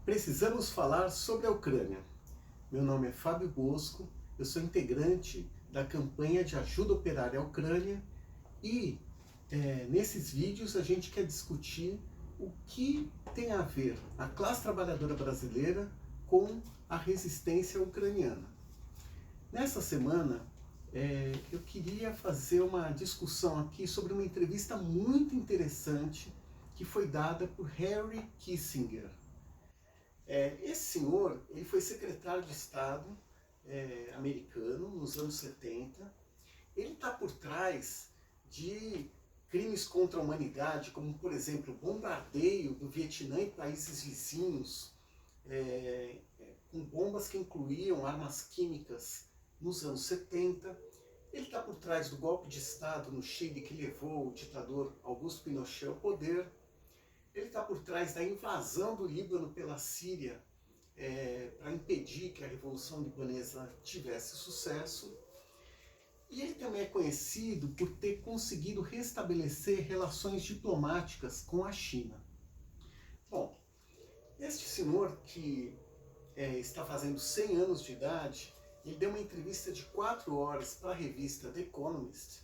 Precisamos falar sobre a Ucrânia. Meu nome é Fábio Bosco, eu sou integrante da campanha de ajuda operária à Ucrânia e nesses vídeos a gente quer discutir o que tem a ver a classe trabalhadora brasileira com a resistência ucraniana. Nessa semana eu queria fazer uma discussão aqui sobre uma entrevista muito interessante que foi dada por Henry Kissinger. Esse senhor ele foi secretário de Estado americano nos anos 70. Ele está por trás de crimes contra a humanidade, como, por exemplo, o bombardeio do Vietnã e países vizinhos, com bombas que incluíam armas químicas nos anos 70. Ele está por trás do golpe de Estado no Chile que levou o ditador Augusto Pinochet ao poder. Ele está por trás da invasão do Líbano pela Síria para impedir que a Revolução Libanesa tivesse sucesso. E ele também é conhecido por ter conseguido restabelecer relações diplomáticas com a China. Bom, este senhor que está fazendo 100 anos de idade, ele deu uma entrevista de 4 horas para a revista The Economist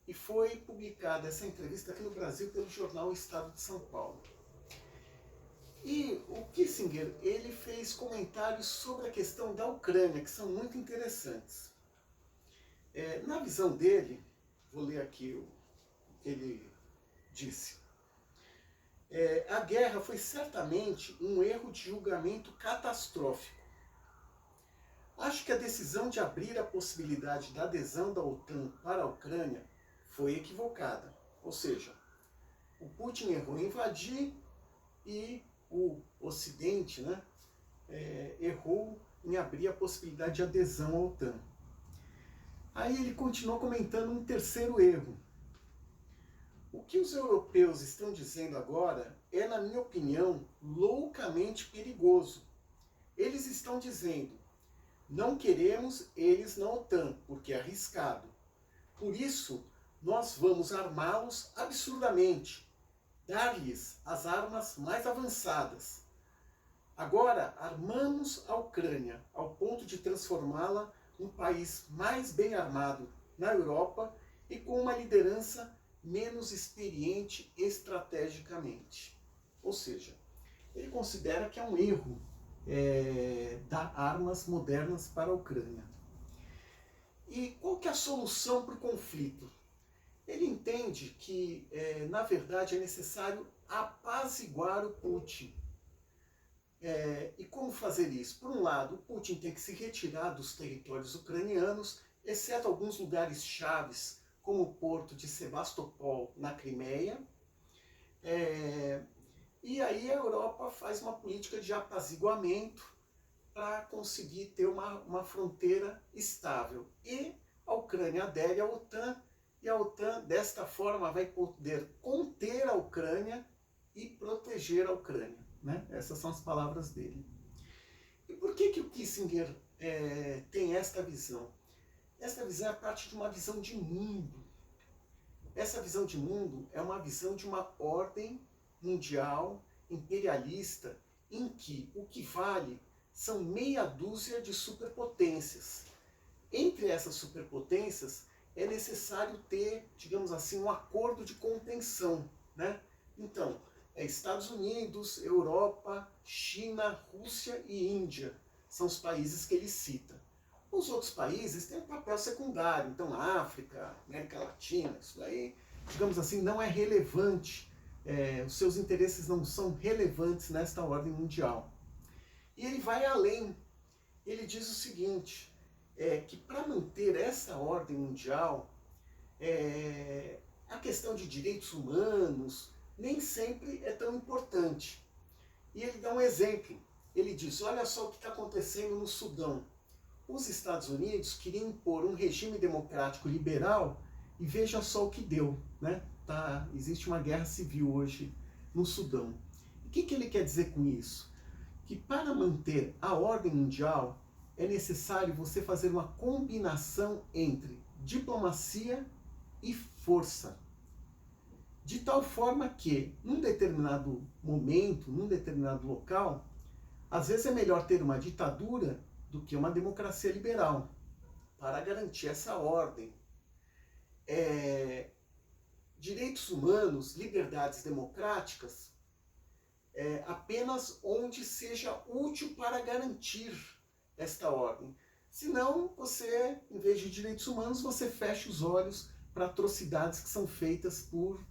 e foi publicada essa entrevista aqui no Brasil pelo jornal Estado de São Paulo. E o Kissinger, ele fez comentários sobre a questão da Ucrânia, que são muito interessantes. Na visão dele, vou ler aqui o que ele disse. A guerra foi certamente um erro de julgamento catastrófico. Acho que a decisão de abrir a possibilidade da adesão da OTAN para a Ucrânia foi equivocada. Ou seja, o Putin errou em invadir e o Ocidente errou em abrir a possibilidade de adesão à OTAN. Aí ele continuou comentando um terceiro erro. O que os europeus estão dizendo agora é, na minha opinião, loucamente perigoso. Eles estão dizendo, não queremos eles na OTAN, porque é arriscado. Por isso, nós vamos armá-los absurdamente, dar-lhes as armas mais avançadas. Agora, armamos a Ucrânia ao ponto de transformá-la num país mais bem armado na Europa e com uma liderança menos experiente estrategicamente. Ou seja, ele considera que é um erro dar armas modernas para a Ucrânia. E qual que é a solução para o conflito? Ele entende que, na verdade, é necessário apaziguar o Putin. E como fazer isso? Por um lado, o Putin tem que se retirar dos territórios ucranianos, exceto alguns lugares chaves, como o porto de Sebastopol, na Crimeia. E aí a Europa faz uma política de apaziguamento para conseguir ter uma fronteira estável. E a Ucrânia adere à OTAN, e a OTAN, desta forma, vai poder conter a Ucrânia e proteger a Ucrânia. Essas são as palavras dele. E por que o Kissinger tem esta visão? Esta visão é parte de uma visão de mundo. Essa visão de mundo é uma visão de uma ordem mundial imperialista em que o que vale são meia dúzia de superpotências. Entre essas superpotências é necessário ter, digamos assim, um acordo de contenção. Então, Estados Unidos, Europa, China, Rússia e Índia são os países que ele cita. Os outros países têm um papel secundário, então África, América Latina, isso daí, digamos assim, não é relevante, os seus interesses não são relevantes nesta ordem mundial. E ele vai além, ele diz o seguinte, que para manter essa ordem mundial, a questão de direitos humanos nem sempre é tão importante. E ele dá um exemplo. Ele diz, olha só o que está acontecendo no Sudão. Os Estados Unidos queriam impor um regime democrático liberal e veja só o que deu. Existe uma guerra civil hoje no Sudão. O que ele quer dizer com isso? Que para manter a ordem mundial é necessário você fazer uma combinação entre diplomacia e força. De tal forma que, num determinado momento, num determinado local, Às vezes é melhor ter uma ditadura do que uma democracia liberal, para garantir essa ordem. Direitos humanos, liberdades democráticas, apenas onde seja útil para garantir esta ordem. Senão, você, em vez de direitos humanos, você fecha os olhos para atrocidades que são feitas por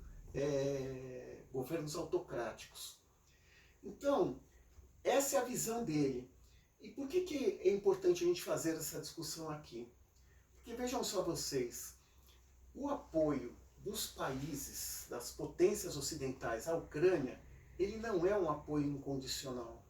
governos autocráticos. Então, essa é a visão dele. E por que é importante a gente fazer essa discussão aqui? Porque vejam só vocês, o apoio dos países, das potências ocidentais à Ucrânia, ele não é um apoio incondicional.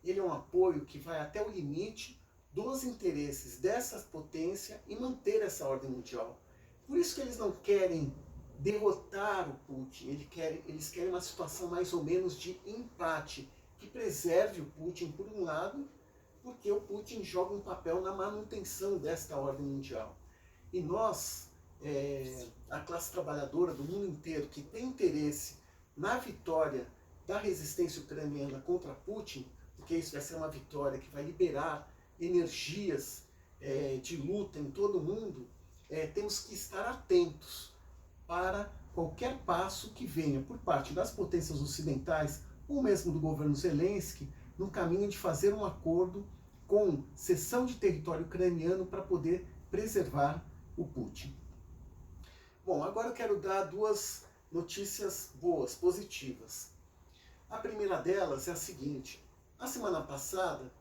Ele é um apoio que vai até o limite dos interesses dessa potência e manter essa ordem mundial. Por isso que eles não querem derrotar o Putin, eles querem uma situação mais ou menos de empate, que preserve o Putin por um lado, porque o Putin joga um papel na manutenção desta ordem mundial. E nós, a classe trabalhadora do mundo inteiro, que tem interesse na vitória da resistência ucraniana contra Putin, porque isso vai ser uma vitória que vai liberar energias de luta em todo o mundo, temos que estar atentos para qualquer passo que venha por parte das potências ocidentais, ou mesmo do governo Zelensky, no caminho de fazer um acordo com cessão de território ucraniano para poder preservar o Putin. Bom, agora eu quero dar duas notícias boas, positivas. A primeira delas é a seguinte: na semana passada,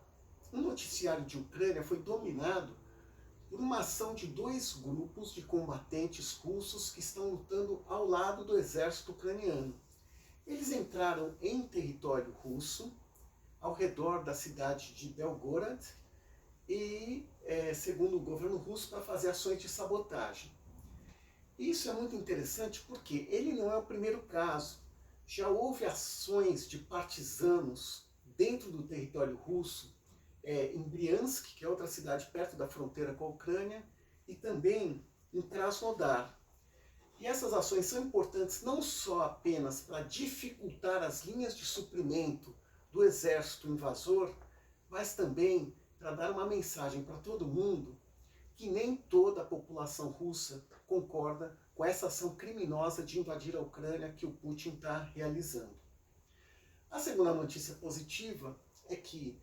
um noticiário de Ucrânia foi dominado por uma ação de dois grupos de combatentes russos que estão lutando ao lado do exército ucraniano. Eles entraram em território russo, ao redor da cidade de Belgorod, e, segundo o governo russo, para fazer ações de sabotagem. Isso é muito interessante porque ele não é o primeiro caso. Já houve ações de partisanos dentro do território russo, em Briansk, que é outra cidade perto da fronteira com a Ucrânia, e também em Krasnodar. E essas ações são importantes não só apenas para dificultar as linhas de suprimento do exército invasor, mas também para dar uma mensagem para todo mundo que nem toda a população russa concorda com essa ação criminosa de invadir a Ucrânia que o Putin está realizando. A segunda notícia positiva é que,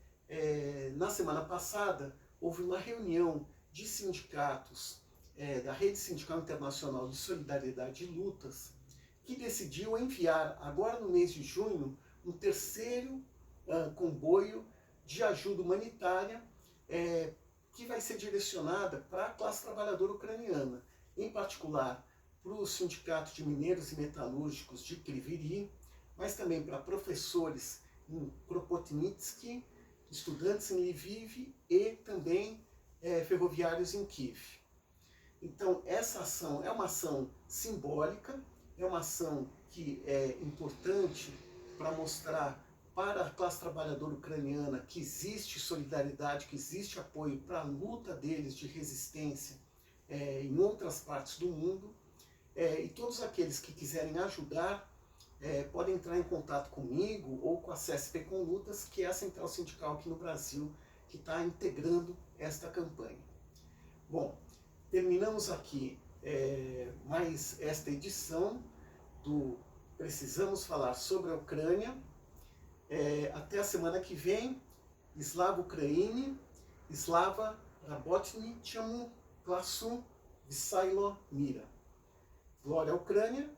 na semana passada, houve uma reunião de sindicatos da Rede Sindical Internacional de Solidariedade e Lutas, que decidiu enviar, agora no mês de junho, um terceiro comboio de ajuda humanitária que vai ser direcionada para a classe trabalhadora ucraniana, em particular para o Sindicato de Mineiros e Metalúrgicos de Kryvyi, mas também para professores em Kropotnitsky, estudantes em Lviv e também ferroviários em Kiev. Então, essa ação é uma ação simbólica, é uma ação que é importante para mostrar para a classe trabalhadora ucraniana que existe solidariedade, que existe apoio para a luta deles de resistência em outras partes do mundo. E todos aqueles que quiserem ajudar podem entrar em contato comigo ou com a CSP Com Lutas, que é a central sindical aqui no Brasil, que está integrando esta campanha. Bom, terminamos aqui mais esta edição do Precisamos Falar sobre a Ucrânia. Até a semana que vem. Slava Ukraini, Slava Rabotny Chamu Klasu Visailo Mira. Glória à Ucrânia,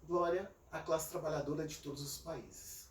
glória à classe trabalhadora de todos os países.